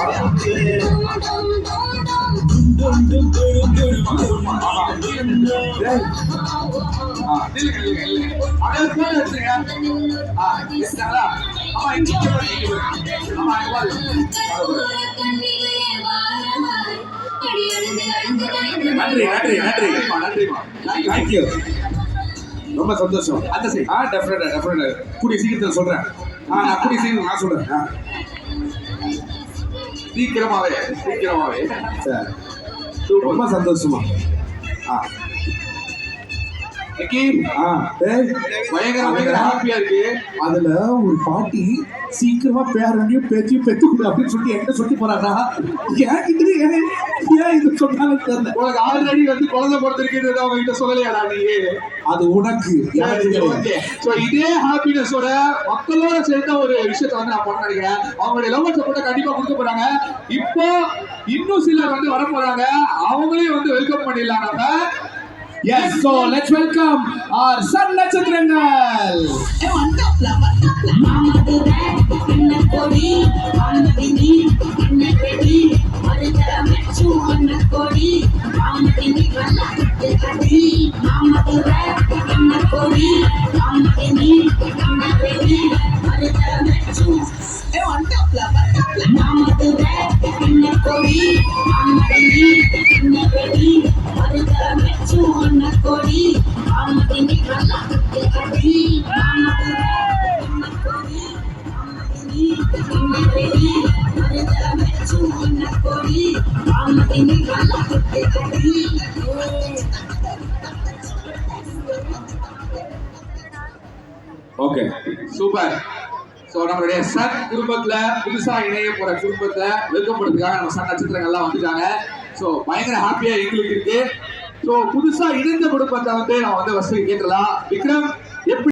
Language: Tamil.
நன்றி நன்றி நன்றி நன்றிமா. தேங்க்யூ. ரொம்ப சந்தோஷம். அந்த சரி டெஃபினட்டா கூடிய சீக்கிரத்தில் சொல்றேன். நான் கூடிய சீக்கிரம் நான் சொல்றேன். சீக்கிரமாவே சரி ரொம்ப சந்தோஷமா. பயங்கர ஹாப்பியா இருக்கு. அதுல ஒரு பாட்டி சீக்கிரமா பேரனையும் பேச்சையும் பெற்றுக்கொடு அப்படின்னு சொல்லி என்கிட்ட சொல்லி போறாங்க. ஏன் இது சொன்னாலும் தெரியல. உனக்கு ஆல்ரெடி வந்து குழந்தை பிறந்திருக்கிறது அவங்க கிட்ட சொல்லலையாடா நீ? அது உனக்கு இதே ஹாப்பினஸோட மக்களோட சேர்ந்த ஒரு விஷயத்த வந்து நான் பண்ண நினைக்கிறேன். அவங்களுடைய லவ் சப்போர்ட்டை கண்டிப்பா கொடுக்க போறாங்க. இப்போ இன்னும் சிலர் வந்து வர போறாங்க. அவங்களையும் வந்து வெல்கம் பண்ணிடலாம் நம்ம. Yes, so let's welcome our Sun Nachathrangal. Okay super. So நம்மளுடைய சன் குடும்பத்துல புதுசா இணைய போற குடும்பத்தை வெல்கம் பண்றதுக்காக நம்ம சன் நட்சத்திரங்கள்லாம் வந்துட்டாங்க. ஸோ பயங்கர ஹாப்பியா எங்களுக்கு இருக்கு. ஸோ புதுசா இணைந்த குடும்பத்தை வந்து நம்ம வந்து வசதி கேட்டலாம். விக்ரம் எப்படி